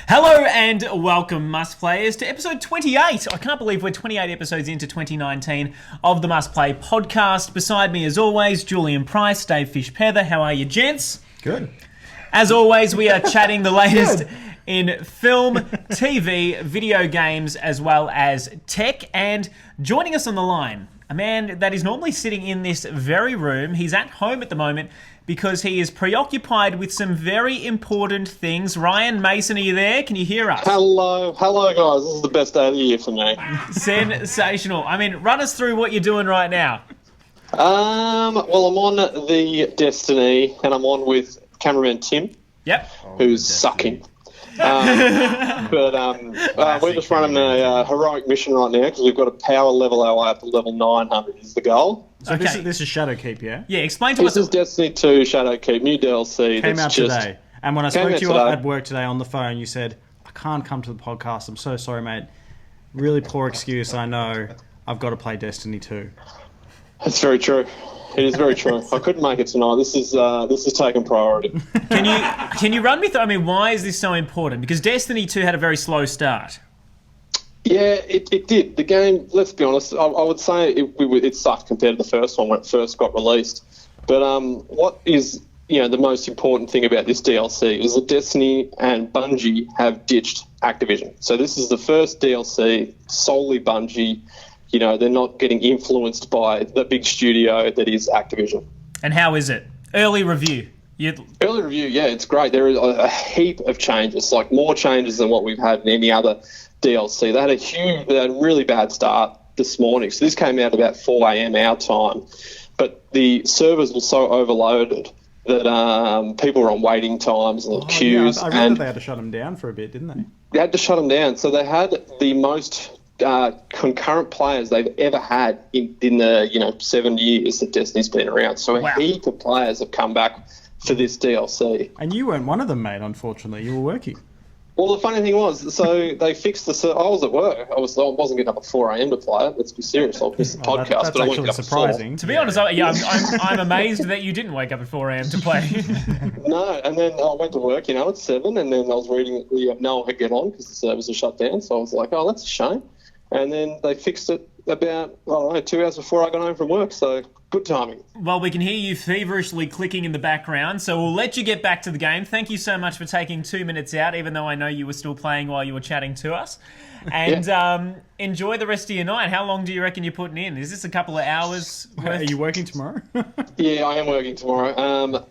Hello and welcome, Must Players, to episode 28. I can't believe we're 28 episodes into 2019 of the Must Play podcast. Beside me, as always, Julian Price, Dave Fish-Pether. How are you, gents? Good. As always, we are chatting the latest in film, TV, video games, as well as tech. And joining us on the line, a man that is normally sitting in this very room. He's at home at the moment because he is preoccupied with some very important things. Ryan Mason, are you there? Can you hear us? Hello guys. This is the best day of the year for me. Sensational. I mean, run us through what you're doing right now. Well, I'm on the Destiny, and I'm on with cameraman Tim. Yep. Who's sucking. We're just running a heroic mission right now because we've got to power level our way up to level 900 is the goal. So this is Shadowkeep, yeah? Yeah, explain to us. This is Destiny 2 Shadowkeep, new DLC. Came out today. And when I spoke to you today. at work today on the phone, you said, I can't come to the podcast. I'm so sorry, mate. Really poor excuse, I know. I've got to play Destiny 2. That's very true. It is very true. I couldn't make it tonight. This is taking priority. Can you run me through? I mean, why is this so important? Because Destiny 2 had a very slow start. Yeah, it did. The game, let's be honest, I would say it sucked compared to the first one when it first got released. But what is the most important thing about this DLC is that Destiny and Bungie have ditched Activision. So this is the first DLC solely Bungie. They're not getting influenced by the big studio that is Activision. And how is it? Early review. Early review, yeah, it's great. There is a heap of changes, like more changes than what we've had in any other DLC. They had a really bad start this morning. So this came out about 4 a.m. our time. But the servers were so overloaded that people were on waiting times and queues. Yeah, I read that they had to shut them down for a bit, didn't they? They had to shut them down. So they had the most concurrent players they've ever had in the 7 years that Destiny's been around. So a heap of players have come back for this DLC. And you weren't one of them, mate, unfortunately. You were working. Well, the funny thing was, so they fixed the... I was at work. I wasn't getting up at 4 a.m. to play it. Let's be serious. I'll miss the podcast. That's but I went actually up surprising. To be honest, I'm amazed that you didn't wake up at 4 a.m. to play. No, and then I went to work, at 7, and then I was reading no one could get on because the servers were shut down. So I was like, oh, that's a shame. And then they fixed it about, 2 hours before I got home from work. So good timing. Well, we can hear you feverishly clicking in the background, so we'll let you get back to the game. Thank you so much for taking 2 minutes out, even though I know you were still playing while you were chatting to us. And enjoy the rest of your night. How long do you reckon you're putting in? Is this a couple of hours worth? Are you working tomorrow? Yeah, I am working tomorrow.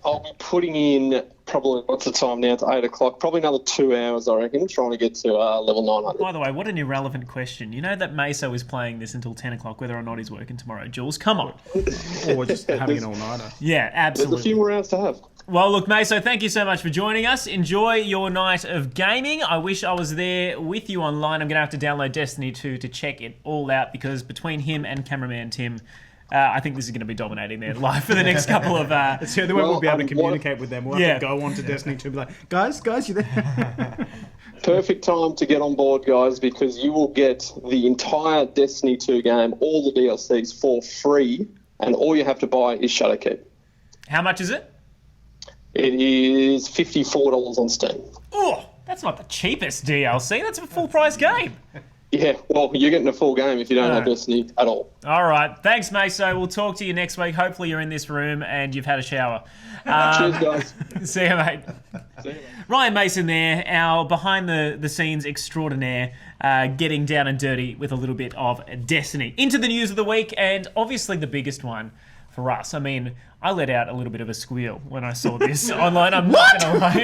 I'll be putting in probably, what's the time now? It's 8 o'clock. Probably another 2 hours, I reckon, trying to get to level 900. By the way, what an irrelevant question. You know that Meso is playing this until 10 o'clock, whether or not he's working tomorrow. Jules, come on. Or just having an all-nighter. Yeah, absolutely. There's a few more hours to have. Well, look, Meso, thank you so much for joining us. Enjoy your night of gaming. I wish I was there with you online. I'm going to have to download Destiny 2 to check it all out because between him and cameraman Tim, I think this is going to be dominating their life for the next couple of... So they won't be able to communicate with them. We'll have to go on to Destiny 2 and be like, guys, you there? Perfect time to get on board, guys, because you will get the entire Destiny 2 game, all the DLCs for free, and all you have to buy is Shadowkeep. How much is it? It is $54 on Steam. Oh, that's not the cheapest DLC. That's a full-price game. Yeah, well, you're getting a full game if you don't have Destiny at all. All right. Thanks, Meso. We'll talk to you next week. Hopefully you're in this room and you've had a shower. Cheers, guys. See you, mate. See you, mate. Ryan Mason there, our behind-the-scenes extraordinaire, getting down and dirty with a little bit of Destiny. Into the news of the week, and obviously the biggest one for us. I mean, I let out a little bit of a squeal when I saw this online. I'm not going to lie.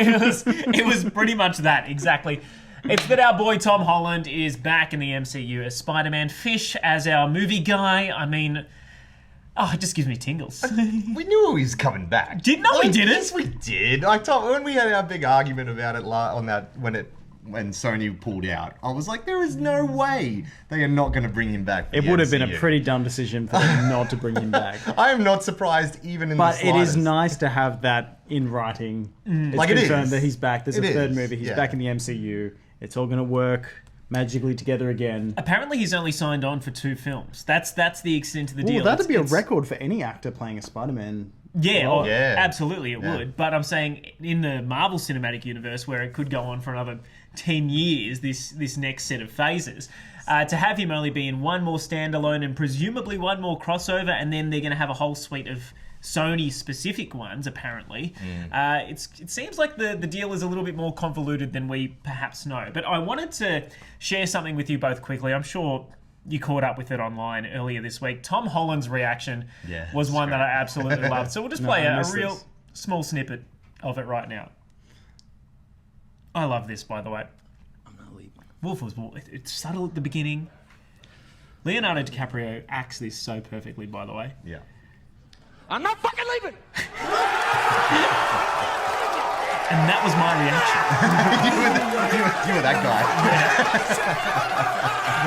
It was pretty much that, exactly. It's that our boy Tom Holland is back in the MCU as Spider-Man. Fish as our movie guy. I mean, it just gives me tingles. We knew he was coming back. We didn't? Yes, we did. I thought when we had our big argument about it when Sony pulled out, I was like, there is no way they are not going to bring him back. It would have been a pretty dumb decision for them not to bring him back. I am not surprised even in the slightest. But it is nice to have that in writing. It's like confirmed it is. that he's back. There's a third movie. He's yeah. back in the MCU. It's all going to work magically together again. Apparently, he's only signed on for 2 films. That's the extent of the deal. Well, that'd be a It's- record for any actor playing a Spider-Man. Yeah, role. Yeah. absolutely it Yeah. would. But I'm saying in the Marvel Cinematic Universe, where it could go on for another 10 years, this next set of phases, to have him only be in one more standalone and presumably one more crossover, and then they're going to have a whole suite of Sony-specific ones, apparently. It seems like the deal is a little bit more convoluted than we perhaps know. But I wanted to share something with you both quickly. I'm sure you caught up with it online earlier this week. Tom Holland's reaction Yeah, was it's one that I great. absolutely loved. So we'll just No, play I a missed real this. small snippet of it right now. I love this, by the way. Wolf was it's subtle at the beginning. Leonardo DiCaprio acts this so perfectly, by the way. Yeah. I'm not fucking leaving. And that was my reaction. you were that guy.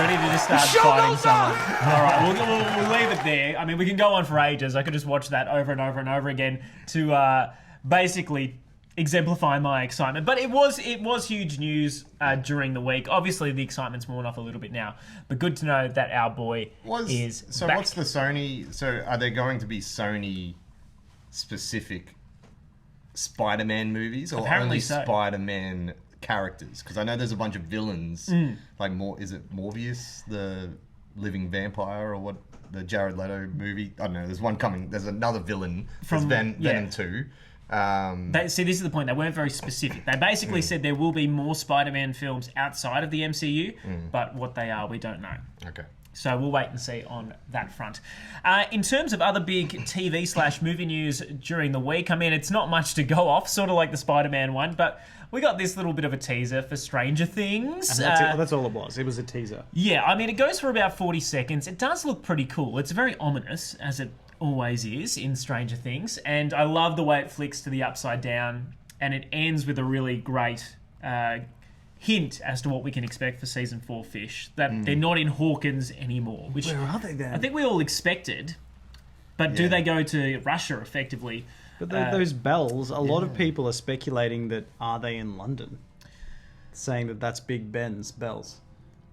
Ready to just start fighting someone. All right, we'll leave it there. I mean, we can go on for ages. I could just watch that over and over and over again to basically exemplify my excitement. But it was huge news during the week. Obviously, the excitement's worn off a little bit now, but good to know that our boy is So back. what's the Sony? So are there going to be Sony specific Spider-Man movies, or Apparently only so. Spider-Man characters? Because I know there's a bunch of villains. Mm. Like is it Morbius, the living vampire, or what? The Jared Leto movie. I don't know. There's one coming. There's another villain From- Venom yeah. 2. See, this is the point. They weren't very specific. They basically said there will be more Spider-Man films outside of the MCU, but what they are, we don't know. Okay. So we'll wait and see on that front. In terms of other big TV/movie news during the week, I mean, it's not much to go off, sort of like the Spider-Man one, but we got this little bit of a teaser for Stranger Things. And that's, it. That's all it was. It was a teaser. Yeah, I mean, it goes for about 40 seconds. It does look pretty cool. It's very ominous, as it always is in Stranger Things, and I love the way it flicks to the upside down, and it ends with a really great hint as to what we can expect for season 4 Fish. That they're not in Hawkins anymore, which Where are they then? I think we all expected. But do Yeah. they go to Russia effectively? But those bells, a lot of people are speculating that are they in London? Saying that that's Big Ben's bells.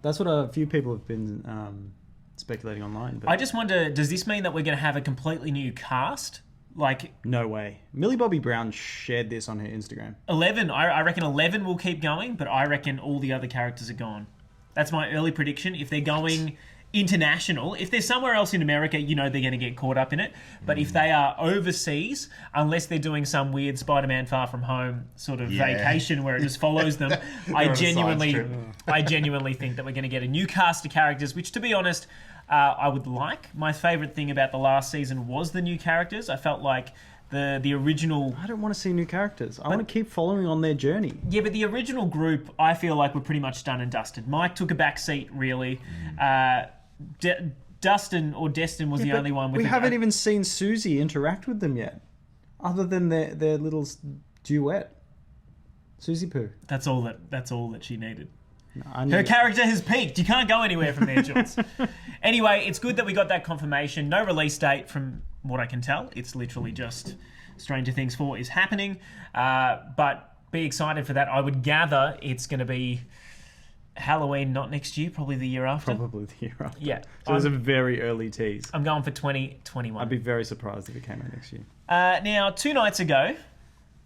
That's what a few people have been speculating online. But I just wonder, does this mean that we're going to have a completely new cast? Like no way. Millie Bobby Brown shared this on her Instagram. 11, I reckon 11 will keep going, but I reckon all the other characters are gone. That's my early prediction. If they're going international, if they're somewhere else in America, you know they're going to get caught up in it. But if they are overseas, unless they're doing some weird Spider-Man Far From Home sort of Yeah. vacation where it just follows them, I on a science genuinely think that we're going to get a new cast of characters, which, to be honest, I would like. My favourite thing about the last season was the new characters. I felt like the original... I don't want to see new characters. I want to keep following on their journey. Yeah, but the original group, I feel like we're pretty much done and dusted. Mike took a back seat, really. Destin was the But only one with we the- haven't even seen Susie interact with them yet, other than their little duet. Susie Poo. That's all that she needed. I Her knew- character has peaked. You can't go anywhere from there, Jules. Anyway, it's good that we got that confirmation. No release date from what I can tell. It's literally just Stranger Things 4 is happening. But be excited for that. I would gather it's going to be Halloween, not next year, probably the year after. Probably the year after. Yeah. So it was a very early tease. I'm going for 2021. I'd be very surprised if it came out next year. Now, 2 nights ago,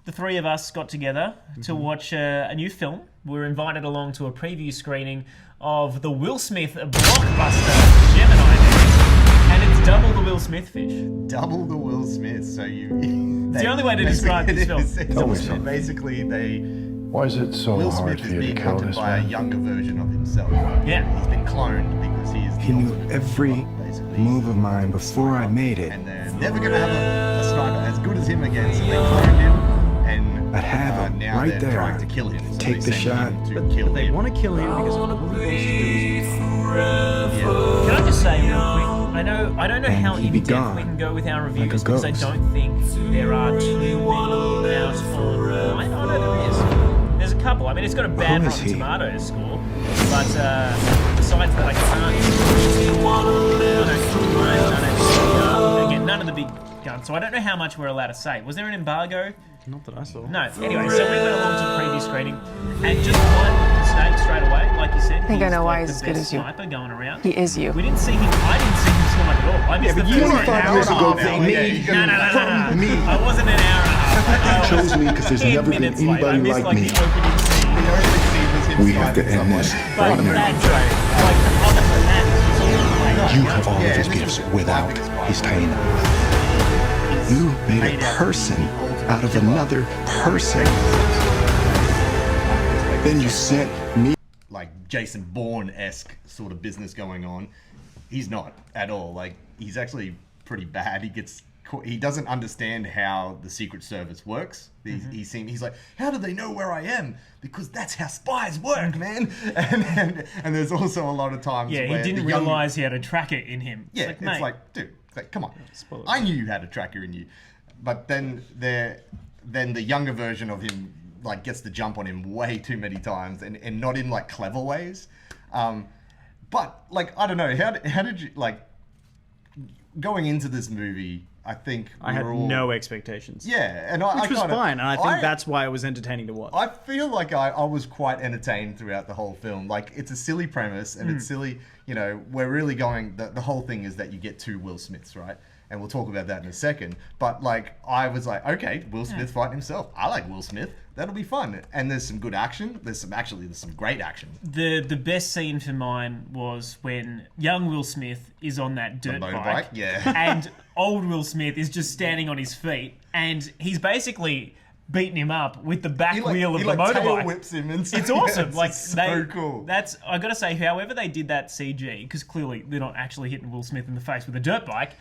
the three of us got together to watch a new film. We were invited along to a preview screening of the Will Smith blockbuster Gemini Man, and it's double the Will Smith fish. Double the Will Smith. So It's the only way to describe this film. Tell me something. Basically, Why is it so Will hard Smith for is you to being kill hunted this by a man? younger version of himself. Yeah. He's been cloned because he is the He knew ultimate every killer, basically. move of mine before I made it. And they're never going to have a sniper as good as him again, so they cloned him, and I'd have him now right they're there. trying to kill him. So Take they the send shot. him to But kill they him. want to kill him because all he wants to do is Yeah. Can I just say real quick? I don't know And how he in be depth gone, we can go with our like reviews a because I ghost. don't think there are too many out online. Oh no, there is. There's a couple. I mean, it's got a bad Who is Rotten he? Tomatoes score, but besides that, I can't. I don't again, none of the the big gun, so I don't know how much we're allowed to say. Was there an embargo? Not that I saw. No. Anyway, so we went along to the preview screening, and just one mistake straight away, like you said. I think I know why like he's as the good best as you. sniper going around. He is you. We didn't see him. I didn't see him snipe at all. I missed the but you first were 25 hour years and a ago half. from me. No. Me. I wasn't an hour and a half. You chose me because there's 10 never been minutes late. I anybody missed like me. the opening scene. The only scene was him We have to sniping end someone. this But right now. that's like other than that, it's all like, You have all Yeah, of his this gifts is without the his biggest pain. You made a person out of another person. Then you sent me. Like Jason Bourne-esque sort of business going on. He's not at all. Like, he's actually pretty bad. He doesn't understand how the Secret Service works. He's like, how do they know where I am? Because that's how spies work, man. And there's also a lot of times yeah, where he didn't the young- realize he had a tracker in him. Yeah, It's like, mate, dude, come on. Spoiler. I knew you had a tracker in you, but then the younger version of him like gets the jump on him way too many times, and not in like clever ways. But like I don't know, how did you like going into this movie? I think I had we were all, no expectations. Yeah, and Which was fine, and I think that's why it was entertaining to watch. I feel like I was quite entertained throughout the whole film. Like, it's a silly premise, and it's silly, you know, we're really going... The whole thing is that you get two Will Smiths, right? And we'll talk about that in a second. But, like, I was like, okay, Will Smith fighting himself. I like Will Smith. That'll be fun. And there's some good action. There's some great action. the best scene for mine was when young Will Smith is on that dirt motorbike, bike, yeah. and old Will Smith is just standing on his feet, and he's basically beating him up with the back wheel of he the tail motorbike. whips him and It's awesome. It's Like so cool. That's I gotta say, however they did that CG, because clearly they're not actually hitting Will Smith in the face with a dirt bike.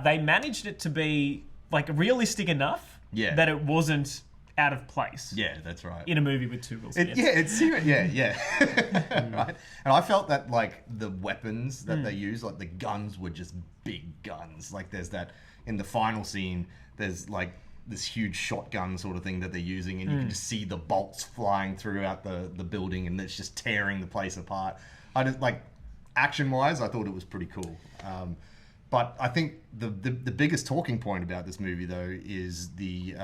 They managed it to be like realistic enough that it wasn't out of place. Yeah, that's right. In a movie with two Will Smiths. Yeah. Right. And I felt that like the weapons that they use, like the guns were just big guns. Like there's that in the final scene, there's like this huge shotgun sort of thing that they're using, and you can just see the bolts flying throughout the building, and it's just tearing the place apart. I just like action wise, I thought it was pretty cool. But I think the biggest talking point about this movie though is the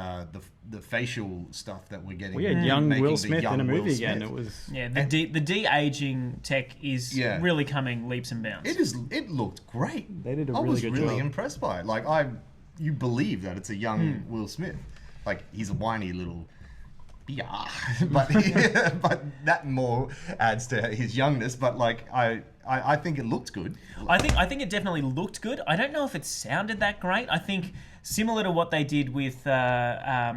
facial stuff that we're getting. We had young making Will the Smith young in a Will movie again. Smith. It was the de-aging tech is really coming leaps and bounds. It looked great. They did a I really was good really job. impressed by it. Like you believe that it's a young Will Smith. Like he's a whiny little yeah, but that more adds to his youngness. But like I think it looked good. I think it definitely looked good. I don't know if it sounded that great. I think similar to what they did with a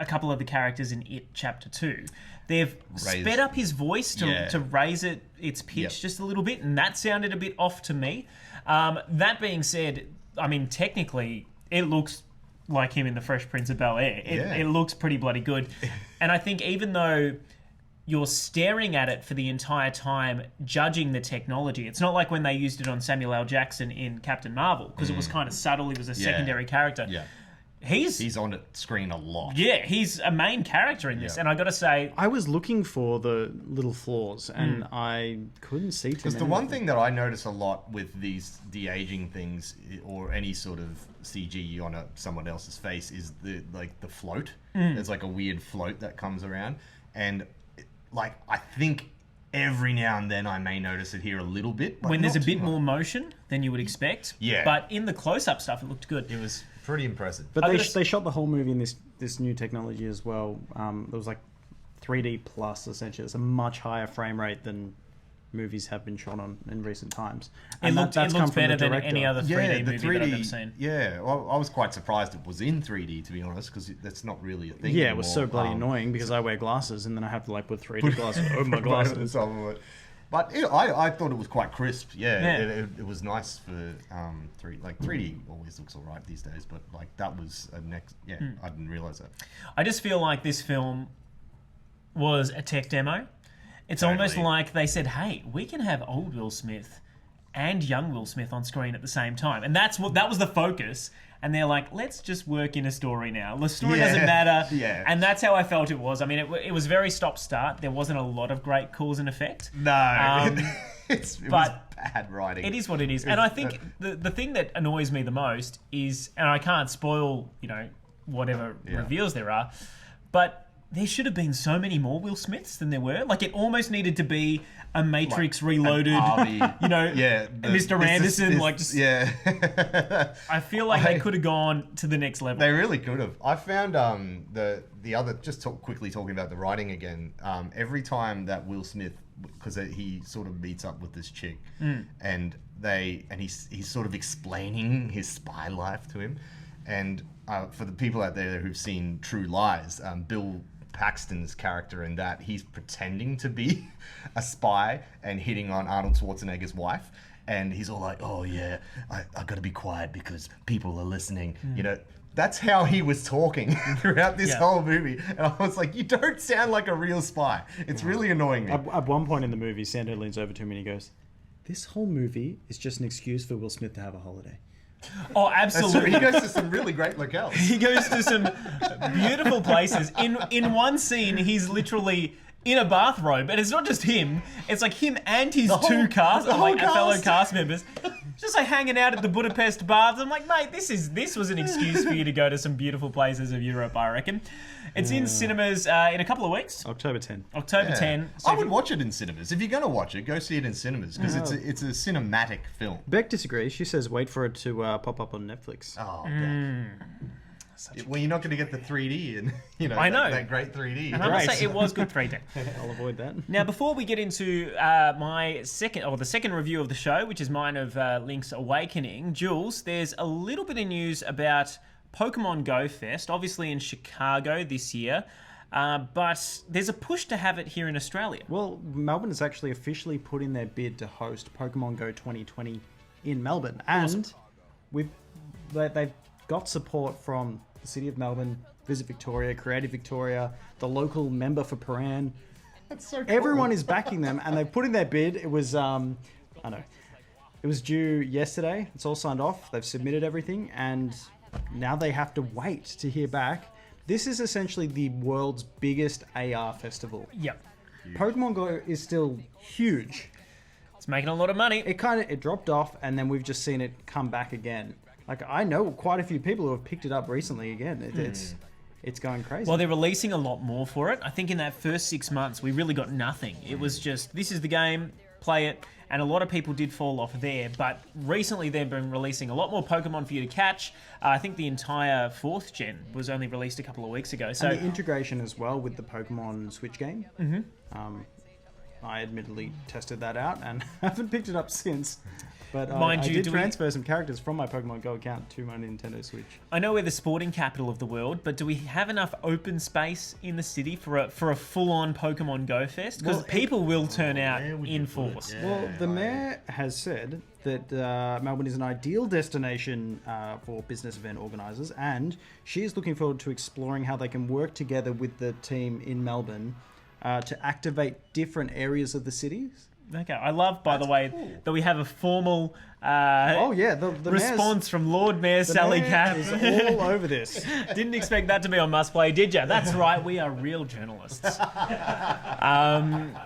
couple of the characters in It Chapter 2, they've sped up his voice to raise its pitch just a little bit, and that sounded a bit off to me. That being said, I mean, technically, it looks like him in The Fresh Prince of Bel-Air. It looks pretty bloody good. And I think even though you're staring at it for the entire time, judging the technology, it's not like when they used it on Samuel L. Jackson in Captain Marvel, because it was kind of subtle. He was a secondary character. Yeah. He's on the screen a lot. Yeah, he's a main character in this. And I got to say, I was looking for the little flaws, and I couldn't see too Because many. the one thing that I notice a lot with these de-aging things, or any sort of CG on someone else's face, is the float. There's like a weird float that comes around, and like I think every now and then I may notice it here a little bit. But when there's a not too bit much. more motion than you would expect. Yeah. But in the close-up stuff, it looked good. It was pretty impressive. But I they, gotta- they shot the whole movie in this new technology as well. There was like 3D plus, essentially. It's a much higher frame rate than movies have been shot on in recent times. It And looks better than any other 3D the movie that I've ever seen. Yeah, well, I was quite surprised it was in 3D, to be honest, because that's not really a thing Yeah, it anymore. was so bloody annoying because I wear glasses and then I have to like put 3D glasses over my glasses. But I thought it was quite crisp. Yeah, it was nice for 3D always looks all right these days, but like that was a next. Yeah, I didn't realize that. I just feel like this film was a tech demo. It's almost Totally. like they said, "Hey, we can have old Will Smith and young Will Smith on screen at the same time," and that was the focus. And they're like, "Let's just work in a story now. The story doesn't matter." Yeah. And that's how I felt it was. I mean, it was very stop-start. There wasn't a lot of great cause and effect. No, it was But bad writing. it is what it is. And I think the thing that annoys me the most is, and I can't spoil, whatever reveals there are, but there should have been so many more Will Smiths than there were. Like, it almost needed to be a Matrix Reloaded, Mr. Anderson, I feel like they could have gone to the next level. They really could have. I found the other, quickly talking about the writing again, every time that Will Smith, because he sort of meets up with this chick, and he's sort of explaining his spy life to him, and for the people out there who've seen True Lies, Bill Paxton's character in that, he's pretending to be a spy and hitting on Arnold Schwarzenegger's wife, and he's all like, oh yeah, I gotta be quiet because people are listening. That's how he was talking throughout this whole movie, and I was like, you don't sound like a real spy. It's really annoying me. At one point in the movie, Sandro leans over to me and he goes, this whole movie is just an excuse for Will Smith to have a holiday. Oh, absolutely. He goes to some really great locales. He goes to some beautiful places. In one scene, he's literally in a bathrobe, and it's not just him. It's like him and his fellow cast members, just like hanging out at the Budapest baths. I'm like, mate, this was an excuse for you to go to some beautiful places of Europe, I reckon. It's in cinemas in a couple of weeks. October 10. October 10. So I would watch it in cinemas. If you're going to watch it, go see it in cinemas, because it's a cinematic film. Beck disagrees. She says wait for it to pop up on Netflix. Oh, well, you're not going to get the 3D and I know. that great 3D. And I must say, it was good 3D. I'll avoid that. Now, before we get into the second review of the show, which is mine of Link's Awakening, Jules, there's a little bit of news about Pokemon Go Fest, obviously in Chicago this year, but there's a push to have it here in Australia. Well, Melbourne has actually officially put in their bid to host Pokemon Go 2020 in Melbourne, and they've got support from the City of Melbourne, Visit Victoria, Creative Victoria, the local member for Paran. That's so cool. Everyone is backing them, and they've put in their bid. It was, it was due yesterday. It's all signed off. They've submitted everything, and now they have to wait to hear back. This is essentially the world's biggest AR festival. Yep. Pokemon Go is still huge. It's making a lot of money. It dropped off, and then we've just seen it come back again. Like, I know quite a few people who have picked it up recently again. It's going crazy. Well, they're releasing a lot more for it. I think in that first 6 months, we really got nothing. It was just, this is the game, play it. And a lot of people did fall off there. But recently, they've been releasing a lot more Pokemon for you to catch. I think the entire 4th gen was only released a couple of weeks ago. So and the integration as well with the Pokemon Switch game. Mm-hmm. I admittedly tested that out and haven't picked it up since. But I did transfer some characters from my Pokemon Go account to my Nintendo Switch. I know we're the sporting capital of the world, but do we have enough open space in the city for a full-on Pokemon Go Fest? Because people will turn out in force. Well, the mayor has said that Melbourne is an ideal destination for business event organisers, and she is looking forward to exploring how they can work together with the team in Melbourne to activate different areas of the cities. Okay, I love, by the way, that we have a formal the response from Lord Mayor Sally Capp. is all over this. Didn't expect that to be on Must Play, did you? That's right, we are real journalists.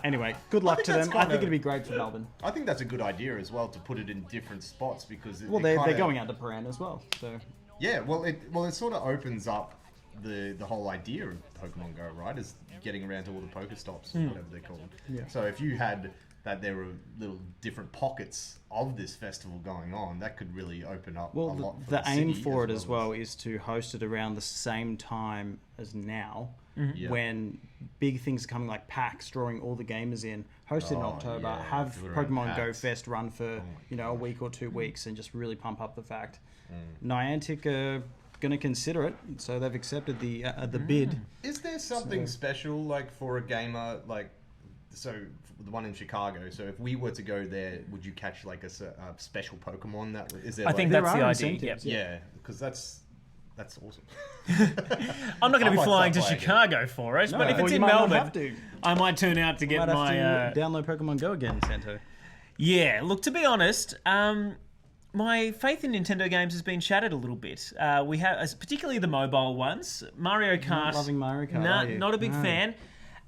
Anyway, good luck to them. I think it'd be great for Melbourne. I think that's a good idea as well, to put it in different spots, because they're going out to Paran as well. So yeah, it sort of opens up the whole idea of Pokemon Go, right? Is getting around to all the Pokestops, whatever they're called. Yeah. So if you had that there were little different pockets of this festival going on, that could really open up a lot for the aim city for it as well is to host it around the same time as now, when big things are coming like PAX, drawing all the gamers in, host it in October, have Pokemon Go Fest run for a week or 2 weeks, and just really pump up the fact. Niantic are going to consider it, so they've accepted the bid. Is there something special like for a gamer, like, so the one in Chicago, so if we were to go there, would you catch like a special Pokemon? That is there? I think that's the idea. Yeah, because that's awesome. I'm not going to be flying to Chicago for it, but if it's in Melbourne, I might turn out to get my download Pokemon Go again, Santo. Yeah, look, to be honest, my faith in Nintendo games has been shattered a little bit. We have, particularly the mobile ones. Mario Kart. Not loving Mario Kart. Not a big fan.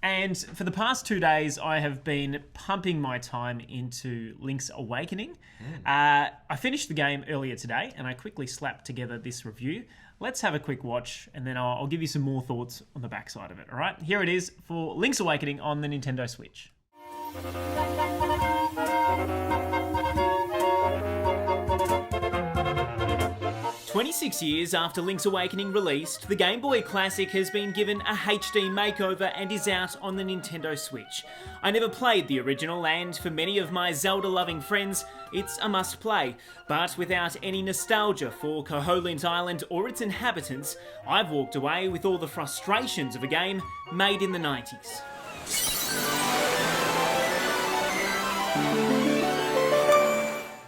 And for the past 2 days, I have been pumping my time into Link's Awakening. I finished the game earlier today, and I quickly slapped together this review. Let's have a quick watch, and then I'll give you some more thoughts on the backside of it, all right? Here it is for Link's Awakening on the Nintendo Switch. 26 years after Link's Awakening released, the Game Boy Classic has been given a HD makeover and is out on the Nintendo Switch. I never played the original, and for many of my Zelda-loving friends, it's a must-play. But without any nostalgia for Koholint Island or its inhabitants, I've walked away with all the frustrations of a game made in the 90s.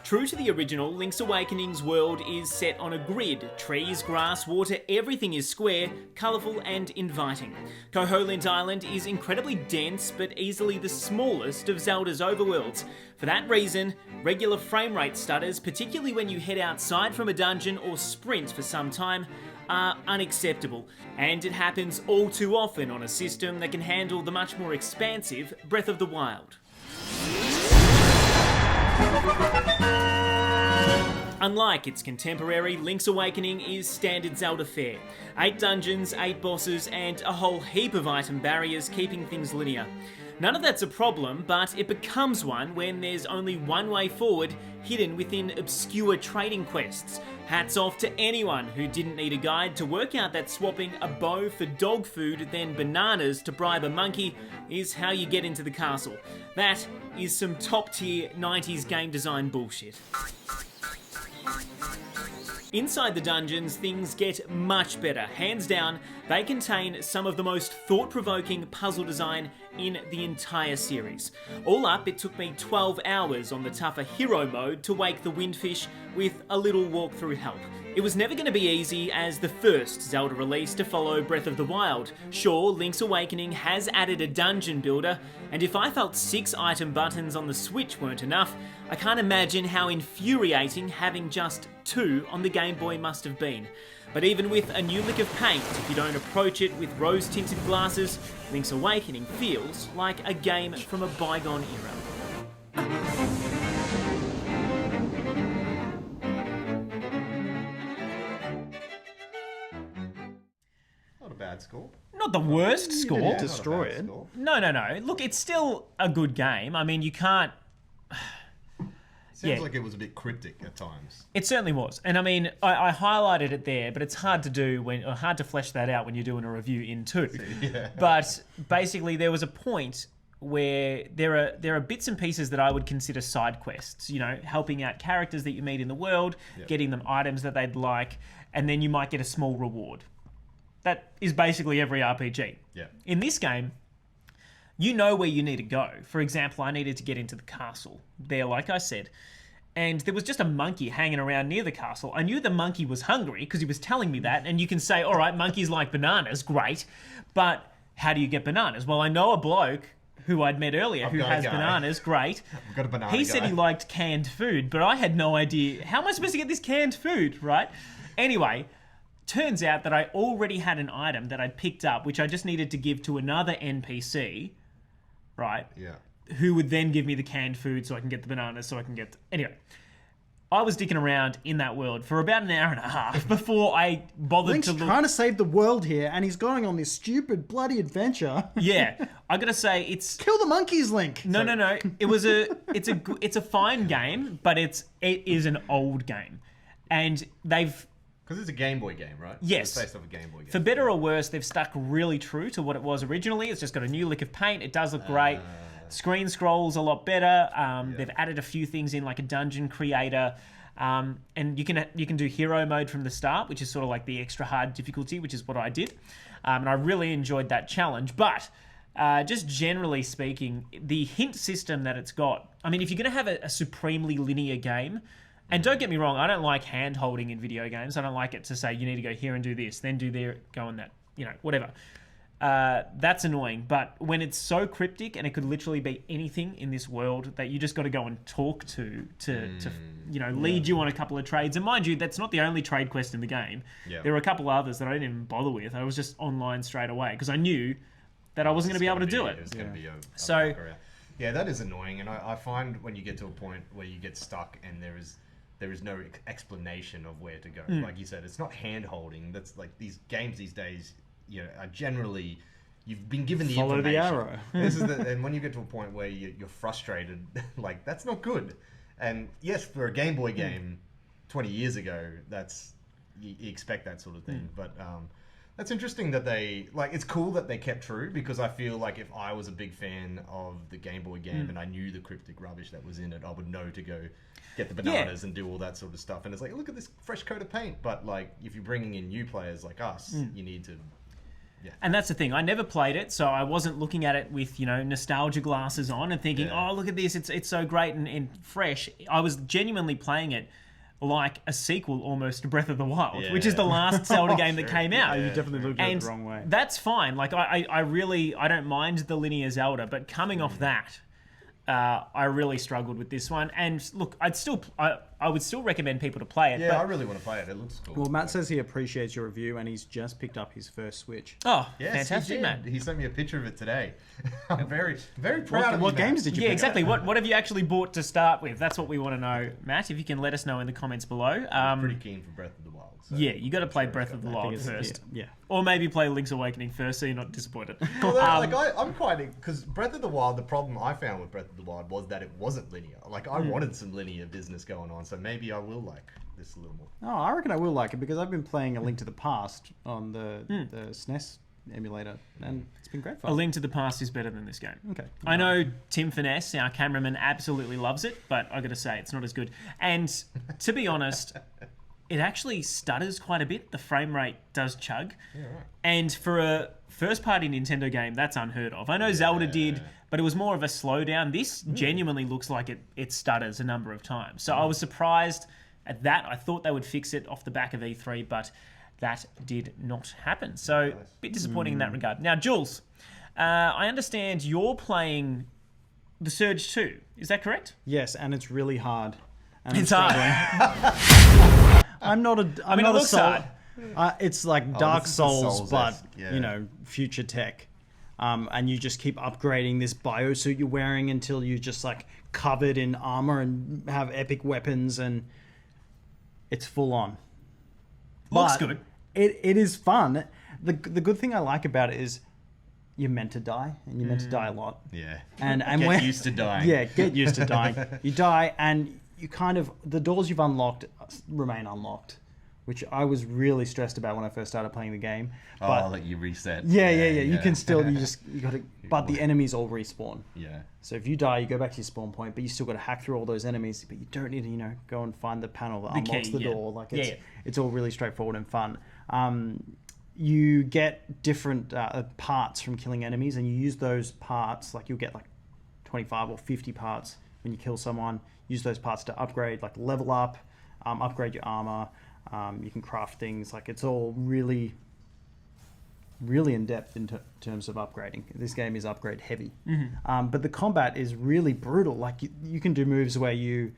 True to the original, Link's Awakening's world is set on a grid. Trees, grass, water, everything is square, colourful and inviting. Koholint Island is incredibly dense, but easily the smallest of Zelda's overworlds. For that reason, regular frame rate stutters, particularly when you head outside from a dungeon or sprint for some time, are unacceptable. And it happens all too often on a system that can handle the much more expansive Breath of the Wild. Unlike its contemporary, Link's Awakening is standard Zelda fare. 8 dungeons, 8 bosses, and a whole heap of item barriers keeping things linear. None of that's a problem, but it becomes one when there's only one way forward, hidden within obscure trading quests. Hats off to anyone who didn't need a guide to work out that swapping a bow for dog food, then bananas to bribe a monkey, is how you get into the castle. That is some top-tier 90s game design bullshit. Inside the dungeons, things get much better. Hands down, they contain some of the most thought-provoking puzzle design in the entire series. All up, it took me 12 hours on the tougher hero mode to wake the Windfish with a little walkthrough help. It was never going to be easy as the first Zelda release to follow Breath of the Wild. Sure, Link's Awakening has added a dungeon builder, and if I felt 6 item buttons on the Switch weren't enough, I can't imagine how infuriating having just 2 on the Game Boy must have been. But even with a new lick of paint, if you don't approach it with rose-tinted glasses, Link's Awakening feels like a game from a bygone era. Not a bad score. Not the worst score. didn't destroy it. No. Look, it's still a good game. I mean, you can't... Sounds Yeah. like it was a bit cryptic at times. It certainly was. And I mean, I highlighted it there, but it's hard to do or hard to flesh that out when you're doing a review in 2. Yeah. But basically, there was a point where there are bits and pieces that I would consider side quests, you know, helping out characters that you meet in the world, getting them items that they'd like, and then you might get a small reward. That is basically every RPG. Yeah. In this game, you know where you need to go. For example, I needed to get into the castle there, like I said, and there was just a monkey hanging around near the castle. I knew the monkey was hungry because he was telling me that, and you can say, all right, monkeys like bananas, great, but how do you get bananas? Well, I know a bloke who I'd met earlier who got a has guy. bananas, great. I've got a banana He said guy. he liked canned food, but I had no idea. How am I supposed to get this canned food, right? Anyway, turns out that I already had an item that I'd picked up, which I just needed to give to another NPC, right? Yeah. Who would then give me the canned food so I can get the bananas, so I can get... Anyway, I was dicking around in that world for about an hour and a half before I bothered Link's to look... trying to save the world here, and he's going on this stupid bloody adventure. Yeah, I gotta say, it's... Kill the monkeys, Link. No. It's a fine game, but it is an old game. And they've... Because it's a Game Boy game, right? Yes. It's based off a Game Boy game. For better or worse, they've stuck really true to what it was originally. It's just got a new lick of paint. It does look great. Screen scrolls a lot better. They've added a few things in, like a dungeon creator. And you can do hero mode from the start, which is sort of like the extra hard difficulty, which is what I did. And I really enjoyed that challenge. But just generally speaking, the hint system that it's got, I mean, if you're going to have a supremely linear game, and don't get me wrong, I don't like hand-holding in video games. I don't like it to say, you need to go here and do this, then do there, go on that, you know, whatever. That's annoying. But when it's so cryptic and it could literally be anything in this world that you just got to go and talk to you know, lead you on a couple of trades. And mind you, that's not the only trade quest in the game. Yeah. There were a couple others that I didn't even bother with. I was just online straight away because I knew that I wasn't going to be able to do it. It was going to be a So- fucker. Yeah, that is annoying, and I find when you get to a point where you get stuck and there is no explanation of where to go. Like you said, it's not hand holding. That's like these games these days, are generally you've been given the Follow the information. arrow. And when you get to a point where you're frustrated, like that's not good. And yes, for a Game Boy game 20 years ago, you expect that sort of thing. But that's interesting that it's cool that they kept true, because I feel like if I was a big fan of the Game Boy game and I knew the cryptic rubbish that was in it, I would know to go get the bananas and do all that sort of stuff. And it's like, look at this fresh coat of paint. But like, if you're bringing in new players like us, you need to. Yeah. And that's the thing. I never played it, so I wasn't looking at it with, nostalgia glasses on and thinking, oh, look at this, it's so great and fresh. I was genuinely playing it like a sequel almost to Breath of the Wild, which is the last Zelda game that came out. You definitely looked at it the wrong way. That's fine. Like, I really don't mind the linear Zelda, but coming off that, I really struggled with this one. And look, I would still recommend people to play it. Yeah, but, I really want to play it. It looks cool. Well, Matt says he appreciates your review, and he's just picked up his first Switch. Oh, Yes, fantastic, he did. Matt. He sent me a picture of it today. I'm very, very proud of What you, Matt. games did you Yeah, pick exactly. up? What have you actually bought to start with? That's what we want to know, Matt. If you can let us know in the comments below. Pretty keen for Breath of the Wild. So Yeah, you got to play Breath of the I Wild think it's- first. Yeah. Or maybe play Link's Awakening first so you're not disappointed. Well, I'm quite, because Breath of the Wild, the problem I found with Breath of the Wild was that it wasn't linear. Like, I wanted some linear business going on, so maybe I will like this a little more. Oh, I reckon I will like it, because I've been playing A Link to the Past on the SNES emulator, and it's been great A fun. Link to the Past is better than this game. Okay. I know Tim Finesse, our cameraman, absolutely loves it, but I got to say, it's not as good. And to be honest, it actually stutters quite a bit. The frame rate does chug. Yeah, right. And for a first-party Nintendo game, that's unheard of. I know Zelda did, but it was more of a slowdown. This genuinely looks like it stutters a number of times. So I was surprised at that. I thought they would fix it off the back of E3, but that did not happen. So a bit disappointing in that regard. Now, Jules, I understand you're playing The Surge 2. Is that correct? Yes, and it's really hard. And It's I'm hard. struggling. I'm not a. I'm mean, not it a looks soul. hard. It's like Dark this is the Souls, but Souls-esque, yeah. future tech. And you just keep upgrading this biosuit you're wearing until you're just like covered in armor and have epic weapons, and it's full on. Looks But good. It is fun. The good thing I like about it is you're meant to die, and you're meant to die a lot. Yeah. And Get when, used to dying. Yeah, get used to dying. You die, and you kind of the doors you've unlocked remain unlocked, which I was really stressed about when I first started playing the game. But That you reset. yeah. You can still you got to. But the enemies all respawn. Yeah. So if you die, you go back to your spawn point, but you still got to hack through all those enemies. But you don't need to, go and find the panel that unlocks key, the yeah. door. Like Yeah, it's all really straightforward and fun. You get different parts from killing enemies, and you use those parts. Like you'll get like 25 or 50 parts when you kill someone. Use those parts to upgrade, like level up, upgrade your armor. You can craft things. Like it's all really in depth in terms of upgrading. This game is upgrade heavy. But the combat is really brutal. Like you can do moves where you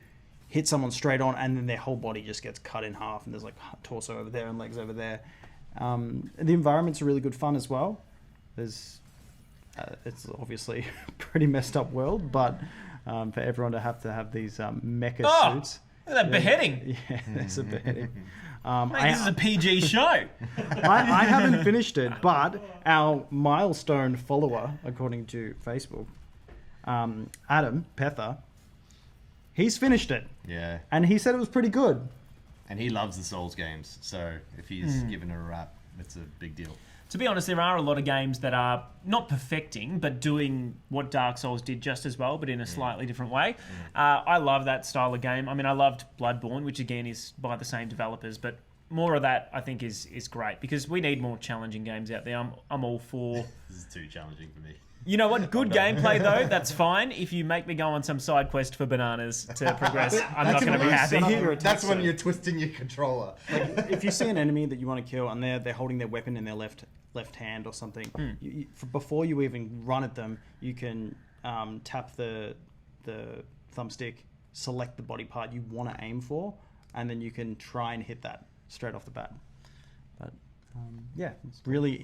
hit someone straight on and then their whole body just gets cut in half, and there's like torso over there and legs over there. The environments are really good fun as well. There's it's obviously a pretty messed up world, but for everyone to have these mecha suits. Look at that beheading. Yeah, there's a beheading. Mate, this is a PG show. I haven't finished it, but our milestone follower, according to Facebook, Adam Pether, he's finished it. Yeah. And he said it was pretty good. And he loves the Souls games, so if he's given it a rap, it's a big deal. To be honest, there are a lot of games that are not perfecting, but doing what Dark Souls did just as well, but in a slightly different way. I love that style of game. I mean, I loved Bloodborne, which again is by the same developers, but more of that I think is great, because we need more challenging games out there. I'm all for... This is too challenging for me. You know what? Good gameplay, though, that's fine. If you make me go on some side quest for bananas to progress, I'm not going to be happy. That's when you're twisting your controller. If you see an enemy that you want to kill and they're holding their weapon in their left hand or something, before you even run at them, you can tap the thumbstick, select the body part you want to aim for, and then you can try and hit that straight off the bat. But it's really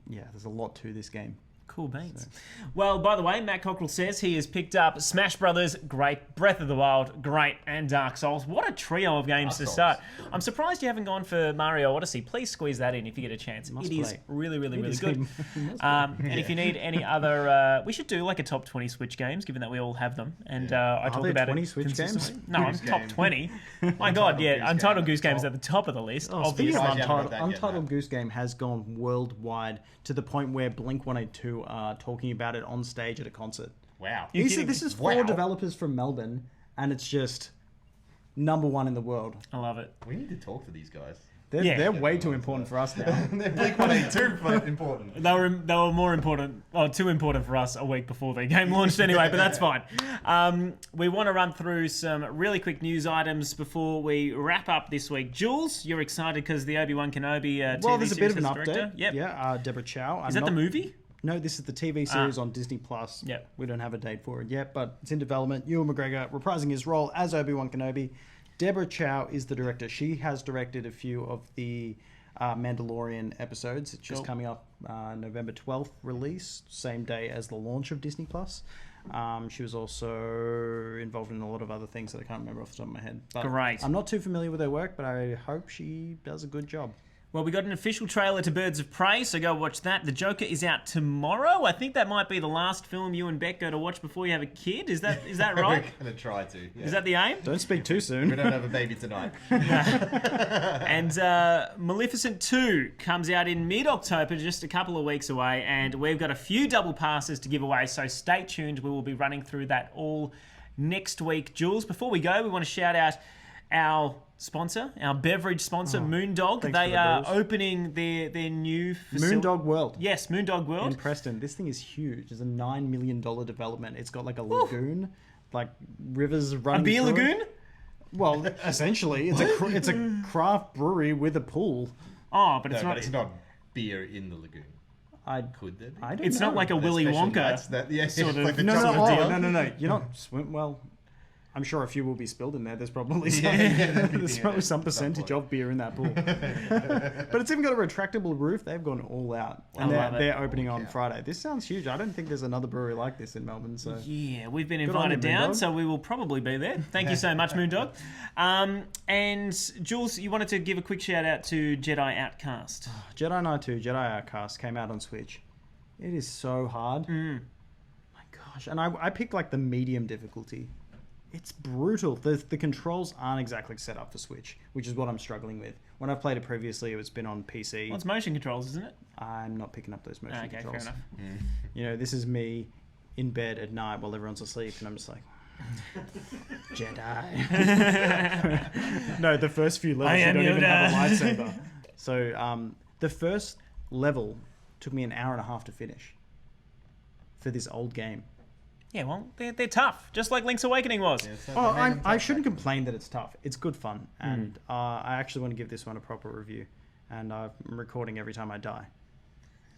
there's a lot to this game. Cool beans. Well, by the way, Matt Cockrell says he has picked up Smash Brothers, great, Breath of the Wild, great, and Dark Souls. What a trio of games to start. I'm surprised you haven't gone for Mario Odyssey. Please squeeze that in if you get a chance. It is really, really, really good. And if you need any other... we should do like a top 20 Switch games, given that we all have them. And I talk about 20 it Switch games? No, I'm top 20. My God, yeah. Untitled Goose Game is at the top of the list, obviously. Untitled Goose Game has gone worldwide to the point where Blink-182 are talking about it on stage at a concert. Wow. This is 4 developers from Melbourne, and it's just #1 in the world. I love it. We need to talk to these guys. They're way too important for us now. They're Blink-182, but important. They were more important, too important for us a week before their game launched anyway, but that's fine. We want to run through some really quick news items before we wrap up this week. Jules, you're excited because the Obi-Wan Kenobi TV well, there's a bit of an series update. director. Yep. Yeah, Deborah Chow. Is that the movie? No, this is the TV series on Disney Plus. Yep. We don't have a date for it yet, but it's in development. Ewan McGregor reprising his role as Obi-Wan Kenobi. Deborah Chow is the director. She has directed a few of the Mandalorian episodes. It's just coming up November 12th release, same day as the launch of Disney Plus. She was also involved in a lot of other things that I can't remember off the top of my head. But Great. I'm not too familiar with her work, but I hope she does a good job. Well, we got an official trailer to Birds of Prey, so go watch that. The Joker is out tomorrow. I think that might be the last film you and Beck go to watch before you have a kid. Is that right? We're going to try to. Yeah. Is that the aim? Don't speak too soon. We don't have a baby tonight. And Maleficent 2 comes out in mid-October, just a couple of weeks away, and we've got a few double passes to give away, so stay tuned. We will be running through that all next week. Jules, before we go, we want to shout out our sponsor, our beverage sponsor, Moondog. They are opening their new facility. Moondog World. Yes, Moondog World. In Preston. This thing is huge. It's a $9 million development. It's got like a lagoon, like rivers running A beer through lagoon? it. Well, essentially, it's a craft brewery with a pool. Oh, but it's No, not. but it's not beer in the lagoon. Could there be? I don't It's know. not like a Willy Special Wonka. nights that, yeah, sort of- like the No, chocolate deal. no. You're not swim. Well, I'm sure a few will be spilled in there. There's probably some, there's probably some percentage of beer in that pool. But it's even got a retractable roof. They've gone all out, and love it. they're opening on Friday. This sounds huge. I don't think there's another brewery like this in Melbourne. So Yeah, we've been on invited you, down, Moondog. so we will probably be there. Thank you so much, Moondog. And Jules, you wanted to give a quick shout out to Jedi Outcast. Jedi Knight 2, Jedi Outcast came out on Switch. It is so hard. My gosh. And I picked like the medium difficulty. It's brutal. The controls aren't exactly set up for Switch, which is what I'm struggling with. When I've played it previously, it's been on PC. Well, it's motion controls, isn't it? I'm not picking up those motion Okay, controls. fair enough. You know, this is me in bed at night while everyone's asleep, and I'm just like, Jedi. No, the first few levels I you am don't even have a Yoda. lightsaber. So the first level took me an hour and a half to finish for this old game. Yeah, well, they're tough, just like Link's Awakening was. I shouldn't complain that it's tough. It's good fun, and I actually want to give this one a proper review, and I'm recording every time I die.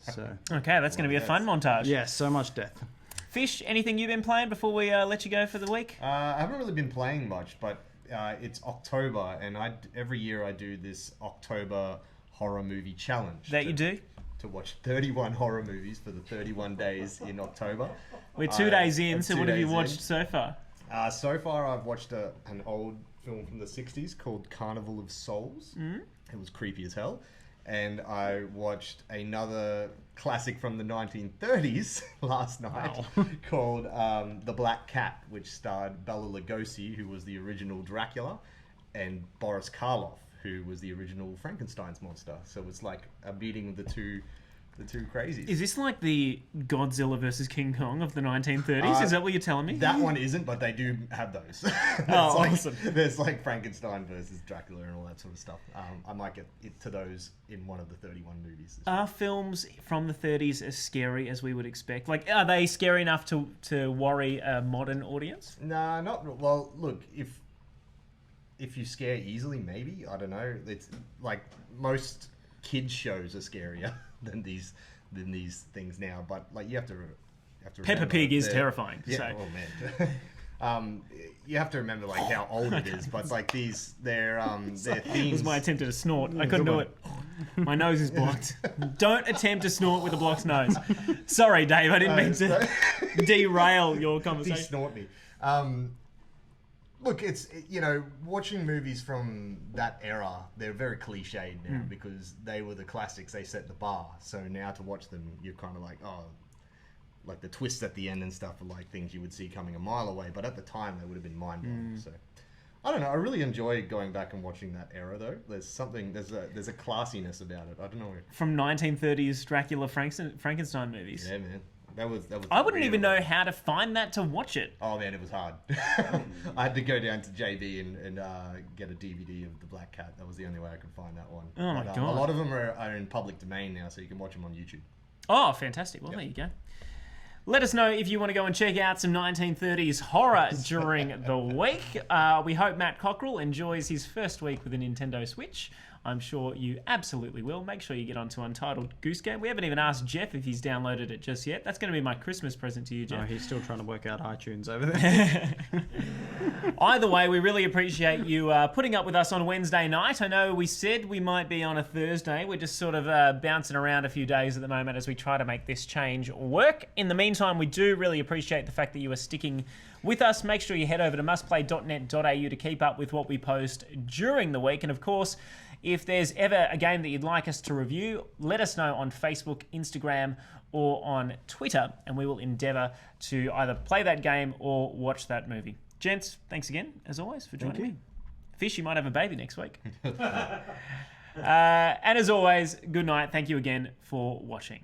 So Okay, that's going to be a fun montage. yeah, so much death. Fish, anything you've been playing before we let you go for the week? I haven't really been playing much, but it's October, and every year I do this October horror movie challenge. That you do? To watch 31 horror movies for the 31 days in October. We're 2 days in, I'm so 2 what have you days watched in. so far? So far, I've watched an old film from the 60s called Carnival of Souls. It was creepy as hell. And I watched another classic from the 1930s last night called The Black Cat, which starred Bela Lugosi, who was the original Dracula, and Boris Karloff, who was the original Frankenstein's monster. So it's like a meeting of the two crazies. Is this like the Godzilla versus King Kong of the 1930s? Is that what you're telling me? That one isn't, but they do have those. Awesome. There's like Frankenstein versus Dracula and all that sort of stuff. I might get to those in one of the 31 movies. Are films from the 30s as scary as we would expect? Like, are they scary enough to worry a modern audience? Nah, not well. Look, if you scare easily, maybe, I don't know. It's like most kids shows are scarier than these things now. But like you have to Peppa remember Pig is they're- terrifying. Yeah, So. oh man. You have to remember like how old it is, but like they're themed. It was my attempt at a snort. I couldn't do it. My nose is blocked. Don't attempt to snort with a blocked nose. Sorry, Dave, I didn't mean to derail your conversation. Snort me. Look, it's, watching movies from that era, they're very cliched now because they were the classics. They set the bar. So now to watch them, you're kind of like, oh, like the twists at the end and stuff are like things you would see coming a mile away. But at the time, they would have been mind-blowing. So I don't know. I really enjoy going back and watching that era, though. There's a classiness about it. I don't know. From 1930s Dracula Frankenstein movies. Yeah, man. That was. I wouldn't even know how to find that to watch it. Oh man, it was hard. I had to go down to JB and get a DVD of The Black Cat. That was the only way I could find that one. Oh my God. a lot of them are in public domain now, so you can watch them on YouTube. Oh, fantastic. Well, there you go. Let us know if you want to go and check out some 1930s horror during the week. We hope Matt Cockrell enjoys his first week with a Nintendo Switch. I'm sure you absolutely will. Make sure you get onto Untitled Goose Game. We haven't even asked Jeff if he's downloaded it just yet. That's going to be my Christmas present to you, Jeff. Oh, he's still trying to work out iTunes over there. Either way, we really appreciate you putting up with us on Wednesday night. I know we said we might be on a Thursday. We're just sort of bouncing around a few days at the moment as we try to make this change work. In the meantime, we do really appreciate the fact that you are sticking with us. Make sure you head over to mustplay.net.au to keep up with what we post during the week. And of course, if there's ever a game that you'd like us to review, let us know on Facebook, Instagram, or on Twitter, and we will endeavour to either play that game or watch that movie. Gents, thanks again, as always, for joining me. Fish, you might have a baby next week. And as always, good night. Thank you again for watching.